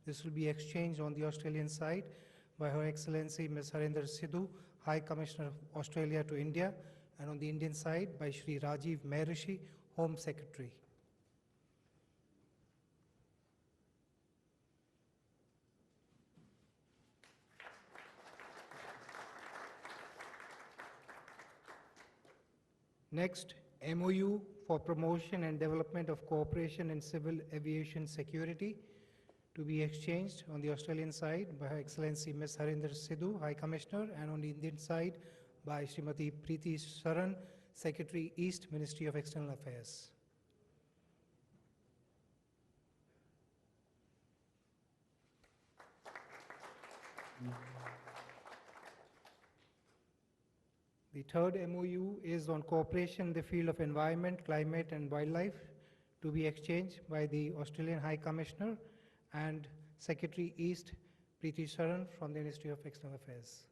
This will be exchanged on the Australian side by Her Excellency Ms. Narendra Sidhu, High Commissioner of Australia to India, and on the Indian side by Shri Rajiv Maharishi, Home Secretary. Next, MOU for promotion and development of cooperation in civil aviation security to be exchanged on the Australian side by Her Excellency Ms. Narendra Sidhu, High Commissioner, and on the Indian side by Srimati Preeti Saran, Secretary East, Ministry of External Affairs. The third MOU is on cooperation in the field of environment, climate and wildlife to be exchanged by the Australian High Commissioner and Secretary East, Preeti Saran from the Ministry of External Affairs.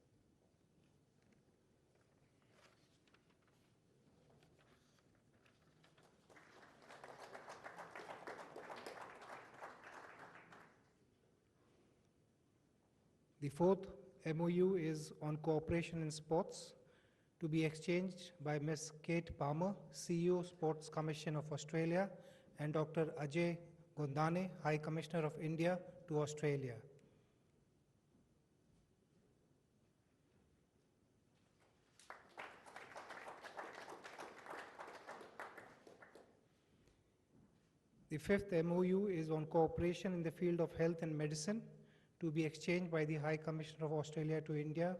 The fourth MOU is on cooperation in sports to be exchanged by Ms. Kate Palmer, CEO, Sports Commission of Australia, and Dr. Ajay Gondane, High Commissioner of India to Australia. The fifth MOU is on cooperation in the field of health and medicine to be exchanged by the High Commissioner of Australia to India,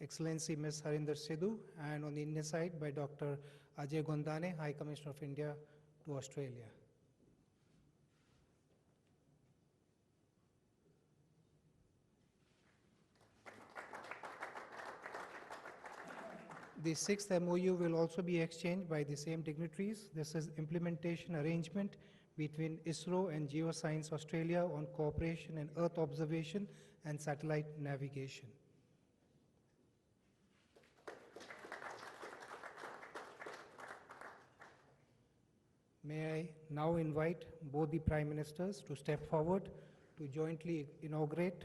Excellency Ms. Narendra Sidhu, and on the Indian side by Dr. Ajay Gondane, High Commissioner of India to Australia. The sixth MOU will also be exchanged by the same dignitaries. This is implementation arrangement between ISRO and Geoscience Australia on cooperation in Earth observation and satellite navigation. May I now invite both the Prime Ministers to step forward to jointly inaugurate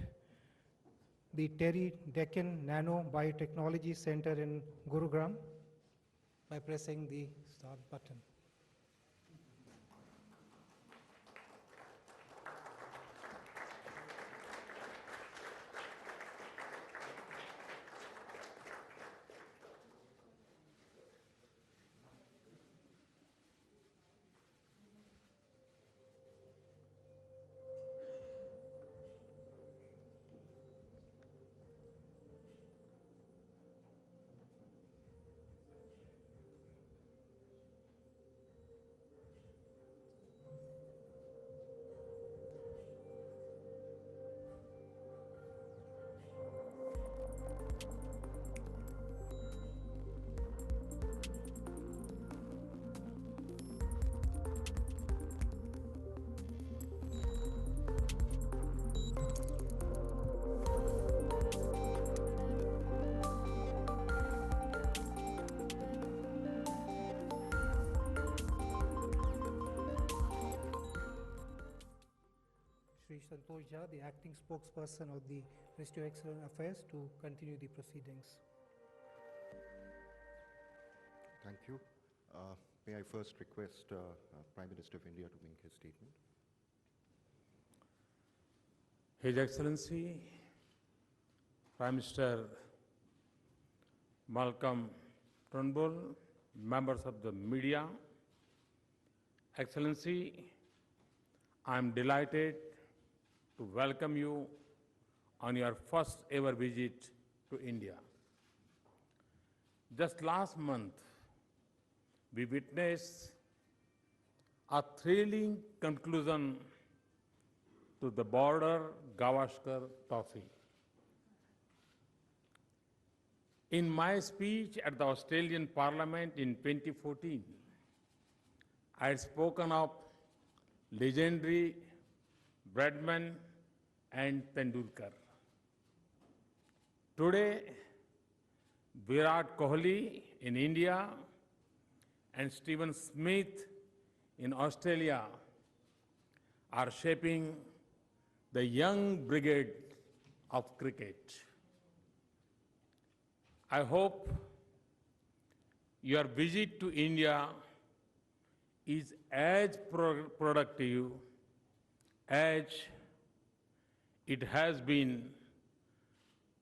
the Terry Deccan Nano Biotechnology Center in Gurugram by pressing the start button. Shri Santosh Jha, the acting spokesperson of the Ministry of External Affairs, to continue the proceedings. Thank you. May I first request Prime Minister of India to make his statement. His Excellency Prime Minister Malcolm Turnbull, members of the media, Excellency, I am delighted to welcome you on your first ever visit to India. Just last month, we witnessed a thrilling conclusion to the border Gavaskar Trophy. In my speech at the Australian Parliament in 2014, I had spoken of legendary Bradman and Tendulkar. Today, Virat Kohli in India and Stephen Smith in Australia are shaping the young brigade of cricket. I hope your visit to India is as productive as it has been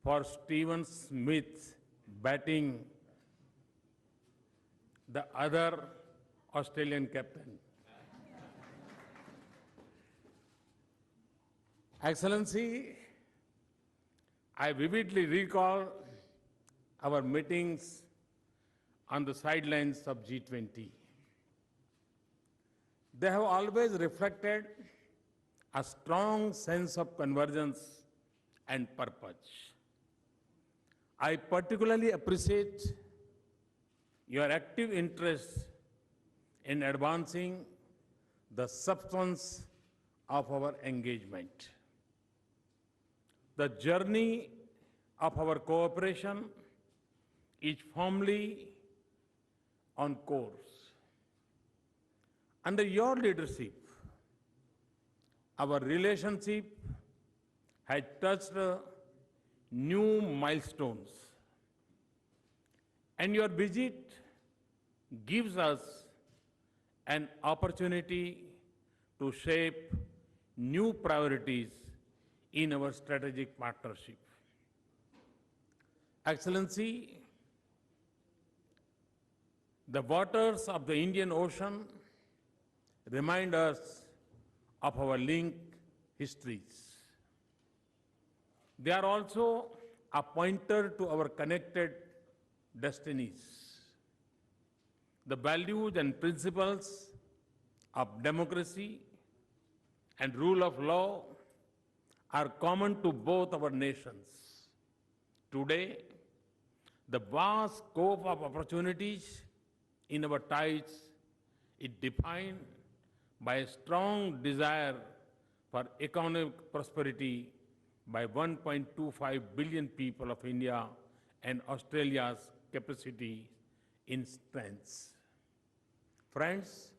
for Stephen Smith batting the other Australian captain. Excellency, I vividly recall our meetings on the sidelines of G20. They have always reflected a strong sense of convergence and purpose. I particularly appreciate your active interest in advancing the substance of our engagement. The journey of our cooperation is firmly on course. Under your leadership, our relationship has touched new milestones, and your visit gives us an opportunity to shape new priorities in our strategic partnership. Excellency, the waters of the Indian Ocean remind us of our linked histories. They are also a pointer to our connected destinies. The values and principles of democracy and rule of law are common to both our nations. Today, the vast scope of opportunities in our ties is defined by a strong desire for economic prosperity by 1.25 billion people of India and Australia's capacity in strengths. Friends,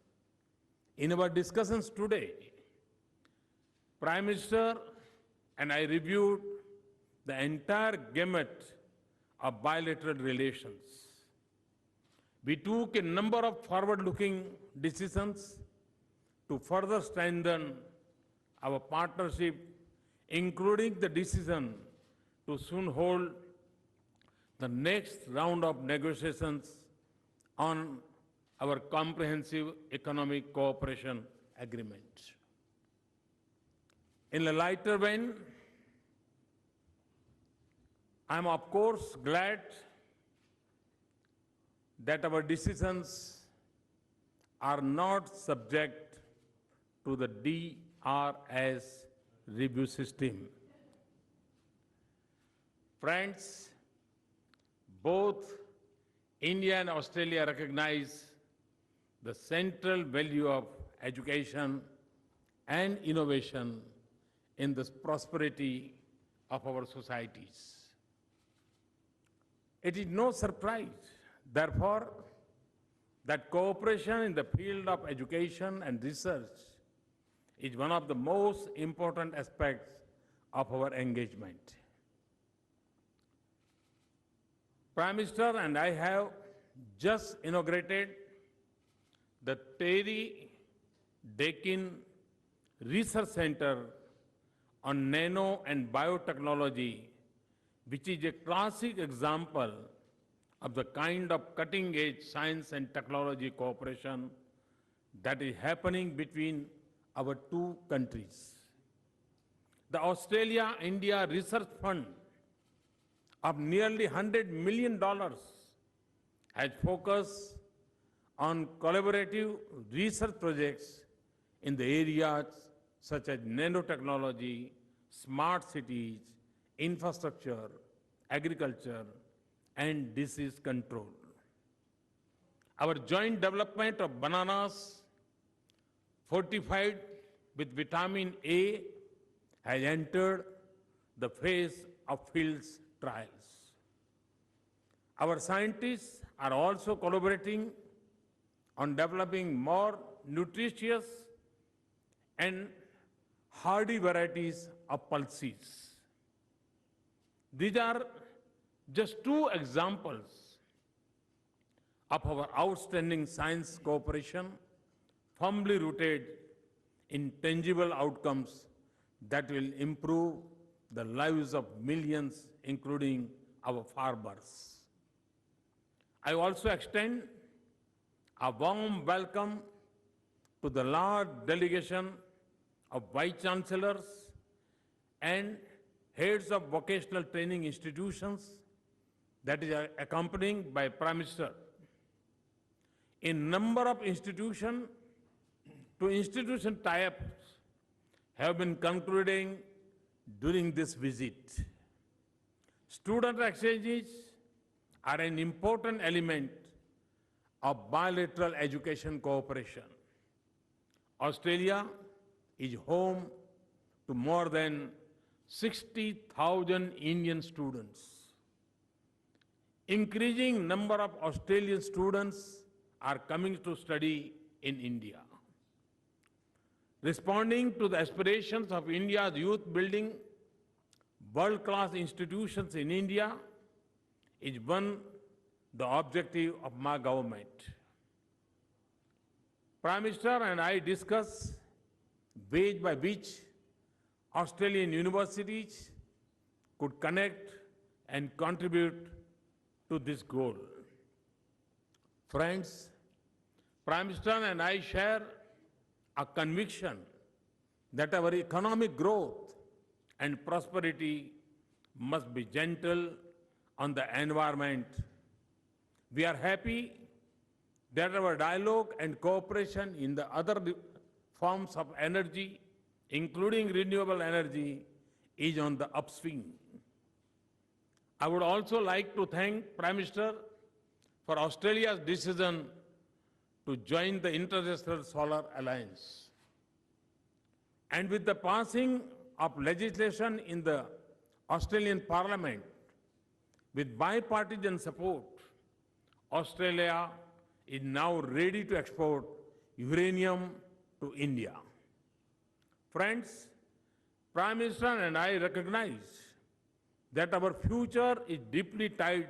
in our discussions today, Prime Minister and I reviewed the entire gamut of bilateral relations. We took a number of forward-looking decisions to further strengthen our partnership, including the decision to soon hold the next round of negotiations on our comprehensive economic cooperation agreement. In a lighter vein, I am of course glad that our decisions are not subject to the DRS review system. Friends, both India and Australia recognize the central value of education and innovation in the prosperity of our societies. It is no surprise, therefore, that cooperation in the field of education and research is one of the most important aspects of our engagement. Prime Minister and I have just inaugurated the Terry Deakin Research Center on Nano and Biotechnology, which is a classic example of the kind of cutting-edge science and technology cooperation that is happening between our two countries. The Australia-India Research Fund of nearly $100 million has focused on collaborative research projects in the areas such as nanotechnology, smart cities, infrastructure, agriculture, and disease control. Our joint development of bananas fortified with vitamin A has entered the phase of field trials. Our scientists are also collaborating on developing more nutritious and hardy varieties of pulses. These are just two examples of our outstanding science cooperation, firmly rooted in tangible outcomes that will improve the lives of millions, including our farmers. I also extend a warm welcome to the large delegation of Vice Chancellors and heads of vocational training institutions that is accompanying by Prime Minister. A number of institution to institution tie-ups have been concluding during this visit. Student exchanges are an important element of bilateral education cooperation. Australia is home to more than 60,000 Indian students. Increasing number of Australian students are coming to study in India. Responding to the aspirations of India's youth, building world-class institutions in India is one the objective of my government. Prime Minister and I discussed ways by which Australian universities could connect and contribute to this goal. Friends, Prime Minister and I share a conviction that our economic growth and prosperity must be gentle on the environment. We are happy that our dialogue and cooperation in the other forms of energy, including renewable energy, is on the upswing. I would also like to thank Prime Minister for Australia's decision to join the International Solar Alliance. And with the passing of legislation in the Australian Parliament, with bipartisan support, Australia is now ready to export uranium to India. Friends, Prime Minister and I recognize that our future is deeply tied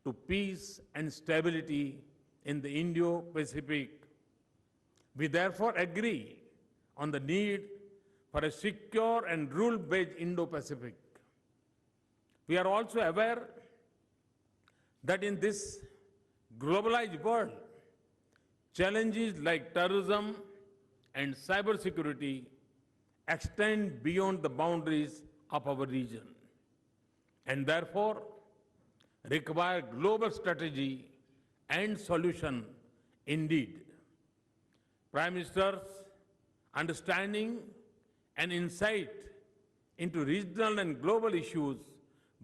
to peace and stability in the Indo-Pacific. We therefore agree on the need for a secure and rule-based Indo-Pacific. We are also aware that in this globalized world, challenges like terrorism and cybersecurity extend beyond the boundaries of our region and therefore require global strategy and solution indeed. Prime Minister's understanding and insight into regional and global issues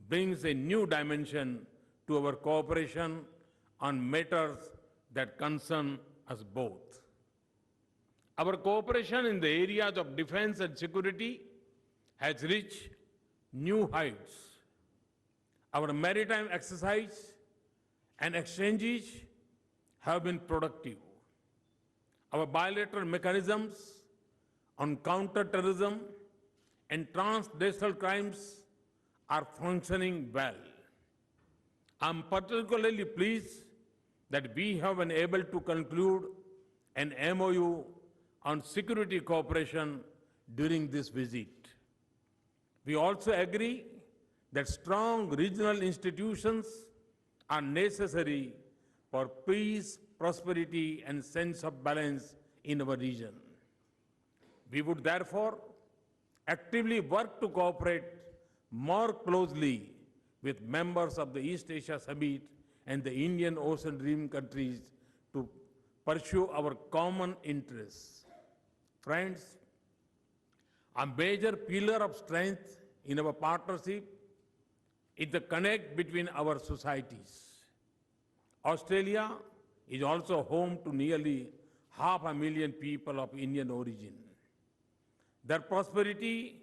brings a new dimension to our cooperation on matters that concern us both. Our cooperation in the areas of defense and security has reached new heights. Our maritime exercise and exchanges have been productive. Our bilateral mechanisms on counter-terrorism and transnational crimes are functioning well. I'm particularly pleased that we have been able to conclude an MOU on security cooperation during this visit. We also agree that strong regional institutions are necessary for peace, prosperity, and sense of balance in our region. We would therefore actively work to cooperate more closely with members of the East Asia Summit and the Indian Ocean Rim countries to pursue our common interests. Friends, a major pillar of strength in our partnership is the connect between our societies. Australia is also home to nearly 500,000 people of Indian origin. Their prosperity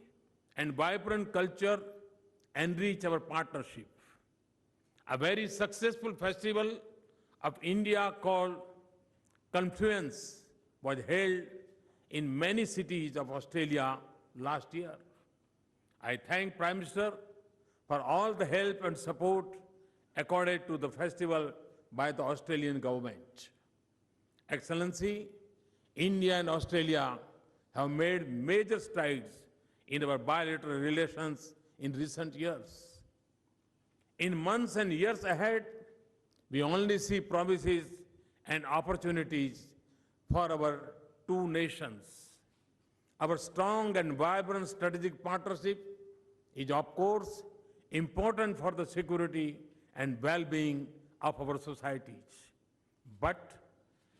and vibrant culture enrich our partnership. A very successful festival of India called Confluence was held in many cities of Australia last year. I thank Prime Minister for all the help and support accorded to the festival by the Australian government. Excellency, India and Australia have made major strides in our bilateral relations in recent years. In months and years ahead, we only see promises and opportunities for our two nations. Our strong and vibrant strategic partnership is, of course, important for the security and well-being of our societies. But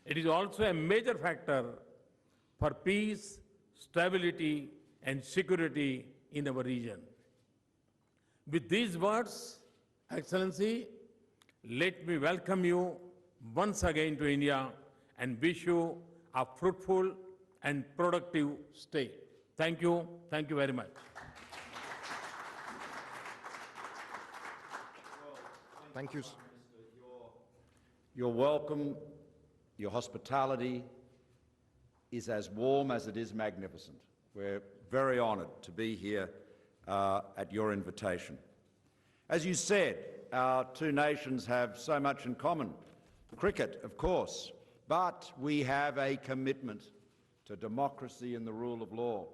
it is also a major factor for peace, stability, and security in our region. With these words, Excellency, let me welcome you once again to India and wish you a fruitful and productive stay. Thank you very much. Thank you. Your welcome, your hospitality is as warm as it is magnificent. We're very honoured to be here at your invitation. As you said, our two nations have so much in common. Cricket, of course, but we have a commitment to democracy and the rule of law.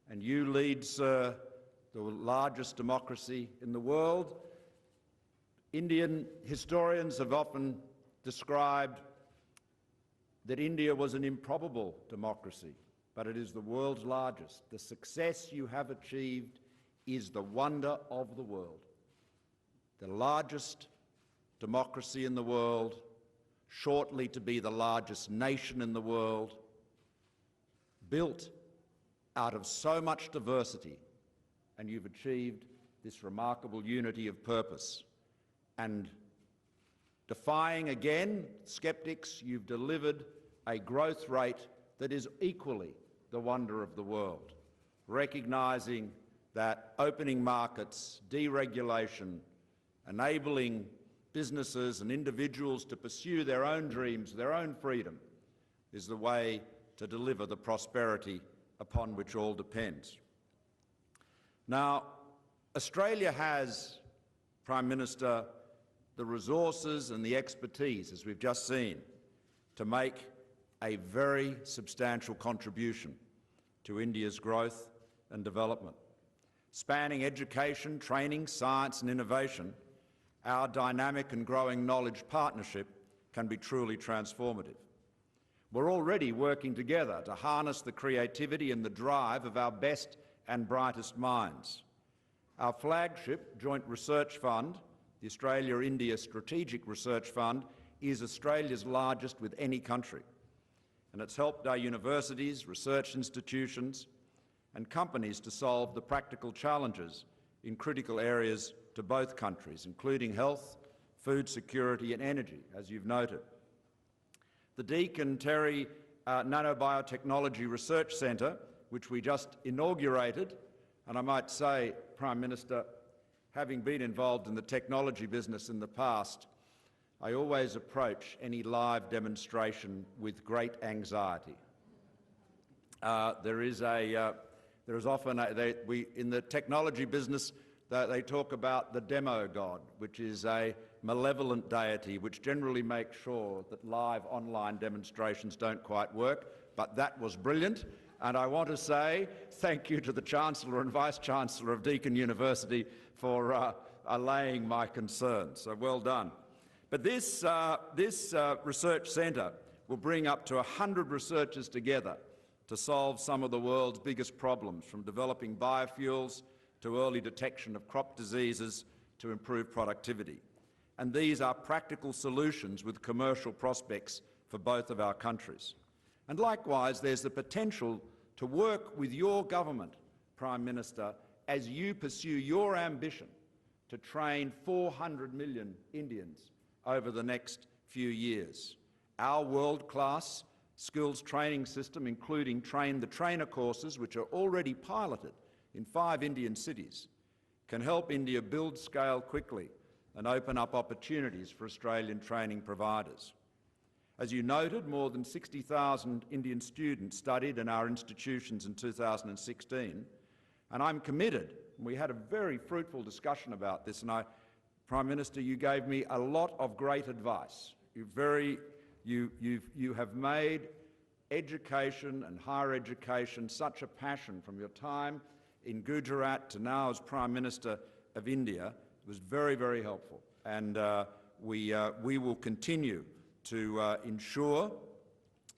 And you lead, sir, the largest democracy in the world. Indian historians have often described that India was an improbable democracy, but it is the world's largest. The success you have achieved is the wonder of the world. The largest democracy in the world, shortly to be the largest nation in the world, built out of so much diversity, and you've achieved this remarkable unity of purpose. And defying again skeptics, you've delivered a growth rate that is equally the wonder of the world, recognising that opening markets, deregulation, enabling businesses and individuals to pursue their own dreams, their own freedom, is the way to deliver the prosperity upon which all depends. Now, Australia has, Prime Minister, the resources and the expertise, as we've just seen, to make a very substantial contribution to India's growth and development. Spanning education, training, science and innovation, our dynamic and growing knowledge partnership can be truly transformative. We're already working together to harness the creativity and the drive of our best and brightest minds. Our flagship joint research fund, the Australia-India Strategic Research Fund, is Australia's largest with any country, and it's helped our universities, research institutions and companies to solve the practical challenges in critical areas to both countries, including health, food security and energy, as you've noted. The Deakin Terry Nanobiotechnology Research Centre, which we just inaugurated, and I might say, Prime Minister, having been involved in the technology business in the past, I always approach any live demonstration with great anxiety. There is often, in the technology business, they talk about the demo god, which is a malevolent deity which generally makes sure that live online demonstrations don't quite work, but that was brilliant. And I want to say thank you to the Chancellor and Vice-Chancellor of Deakin University for allaying my concerns. So well done. But this research centre will bring up to 100 researchers together to solve some of the world's biggest problems, from developing biofuels to early detection of crop diseases to improve productivity. And these are practical solutions with commercial prospects for both of our countries. And likewise, there's the potential to work with your government, Prime Minister, as you pursue your ambition to train 400 million Indians over the next few years. Our world-class skills training system, including Train the Trainer courses, which are already piloted in 5 Indian cities, can help India build scale quickly and open up opportunities for Australian training providers. As you noted, more than 60,000 Indian students studied in our institutions in 2016, And I'm committed. We had a very fruitful discussion about this, and Prime Minister, you gave me a lot of great advice. You have made education and higher education such a passion from your time in Gujarat to now as Prime Minister of India. It was very, very helpful. And we will continue to ensure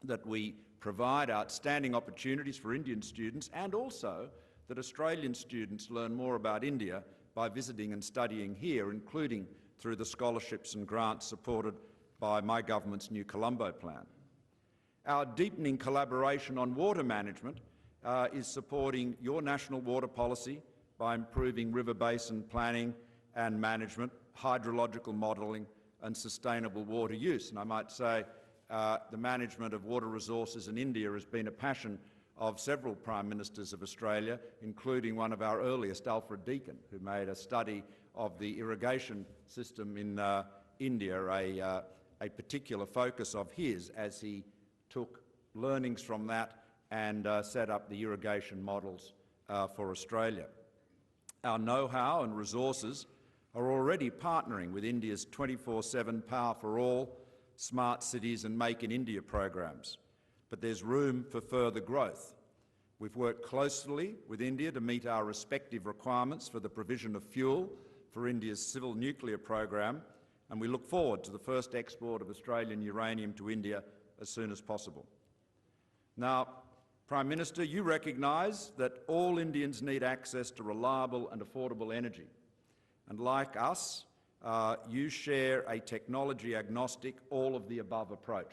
that we provide outstanding opportunities for Indian students, and also that Australian students learn more about India by visiting and studying here, including through the scholarships and grants supported by my government's new Colombo plan. Our deepening collaboration on water management is supporting your national water policy by improving river basin planning and management, hydrological modelling and sustainable water use. And I might say the management of water resources in India has been a passion of several Prime Ministers of Australia, including one of our earliest, Alfred Deakin, who made a study of the irrigation system in India, a particular focus of his, as he took learnings from that and set up the irrigation models for Australia. Our know-how and resources are already partnering with India's 24/7 Power for All, Smart Cities and Make in India programs. But there's room for further growth. We've worked closely with India to meet our respective requirements for the provision of fuel for India's civil nuclear program, and we look forward to the first export of Australian uranium to India as soon as possible. Now, Prime Minister, you recognise that all Indians need access to reliable and affordable energy. And like us, you share a technology-agnostic, all-of-the-above approach.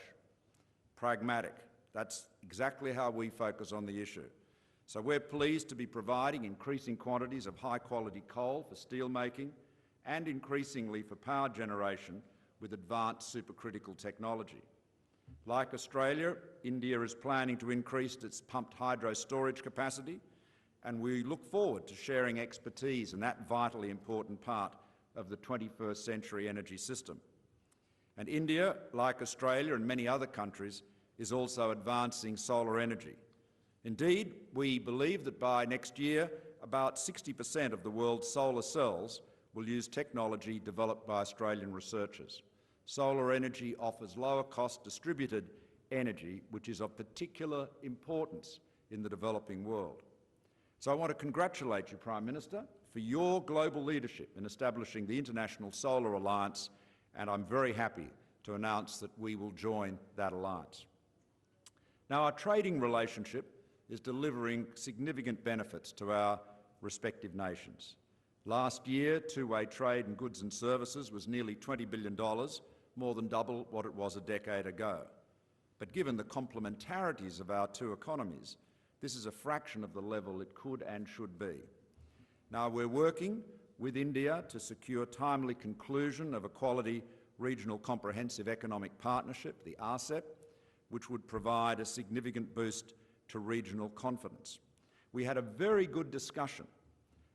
Pragmatic. That's exactly how we focus on the issue. So we're pleased to be providing increasing quantities of high-quality coal for steelmaking and increasingly for power generation with advanced supercritical technology. Like Australia, India is planning to increase its pumped hydro storage capacity, and we look forward to sharing expertise in that vitally important part of the 21st century energy system. And India, like Australia and many other countries, is also advancing solar energy. Indeed, we believe that by next year, about 60% of the world's solar cells will use technology developed by Australian researchers. Solar energy offers lower-cost distributed energy, which is of particular importance in the developing world. So I want to congratulate you, Prime Minister, for your global leadership in establishing the International Solar Alliance, and I'm very happy to announce that we will join that alliance. Now, our trading relationship is delivering significant benefits to our respective nations. Last year, two-way trade in goods and services was nearly $20 billion, more than double what it was a decade ago. But given the complementarities of our two economies, this is a fraction of the level it could and should be. Now, we're working with India to secure timely conclusion of a quality regional comprehensive economic partnership, the RCEP, which would provide a significant boost to regional confidence. We had a very good discussion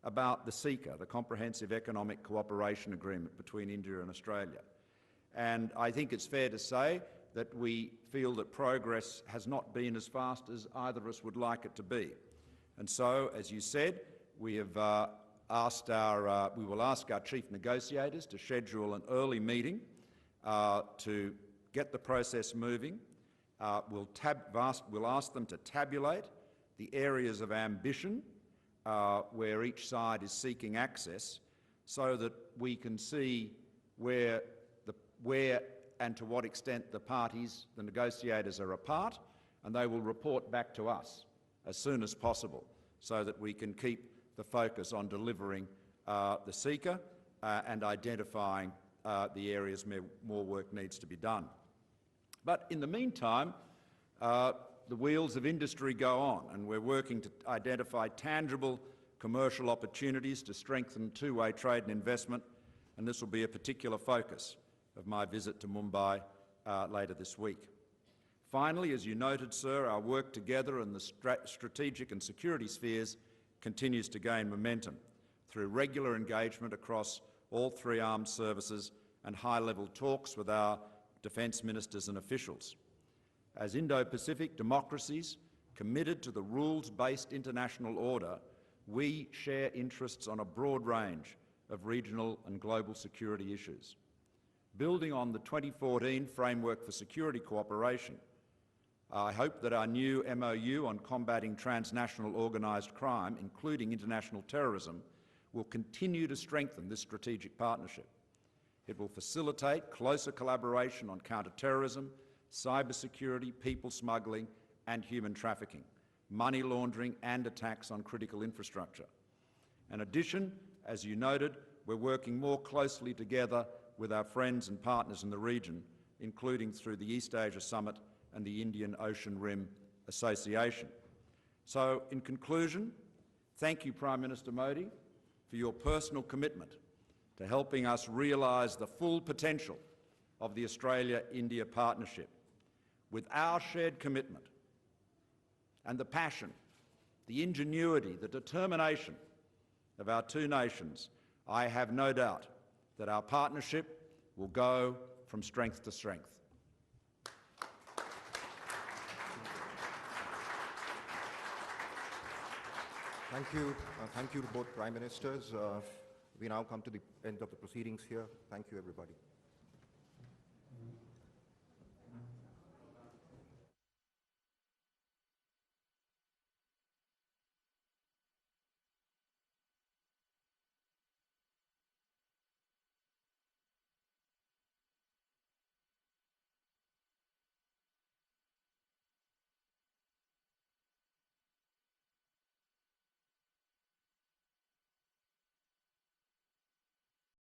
about the CECA, the Comprehensive Economic Cooperation Agreement between India and Australia. And I think it's fair to say that we feel that progress has not been as fast as either of us would like it to be. And so, as you said, we have we will ask our chief negotiators to schedule an early meeting to get the process moving. We'll ask them to tabulate the areas of ambition where each side is seeking access, so that we can see where and to what extent the parties, the negotiators, are apart, and they will report back to us as soon as possible, so that we can keep the focus on delivering the CECA and identifying the areas where more work needs to be done. But in the meantime, the wheels of industry go on, and we're working to identify tangible commercial opportunities to strengthen two-way trade and investment, and this will be a particular focus of my visit to Mumbai later this week. Finally, as you noted, sir, our work together in the strategic and security spheres continues to gain momentum through regular engagement across all three armed services and high-level talks with our defence ministers and officials. As Indo-Pacific democracies committed to the rules-based international order, we share interests on a broad range of regional and global security issues. Building on the 2014 Framework for Security Cooperation, I hope that our new MOU on combating transnational organised crime, including international terrorism, will continue to strengthen this strategic partnership. It will facilitate closer collaboration on counter-terrorism, cybersecurity, people smuggling and human trafficking, money laundering and attacks on critical infrastructure. In addition, as you noted, we're working more closely together with our friends and partners in the region, including through the East Asia Summit and the Indian Ocean Rim Association. So, in conclusion, thank you, Prime Minister Modi, for your personal commitment to helping us realise the full potential of the Australia-India partnership. With our shared commitment and the passion, the ingenuity, the determination of our two nations, I have no doubt that our partnership will go from strength to strength. Thank you. Thank you to both Prime Ministers. We now come to the end of the proceedings here. Thank you, everybody.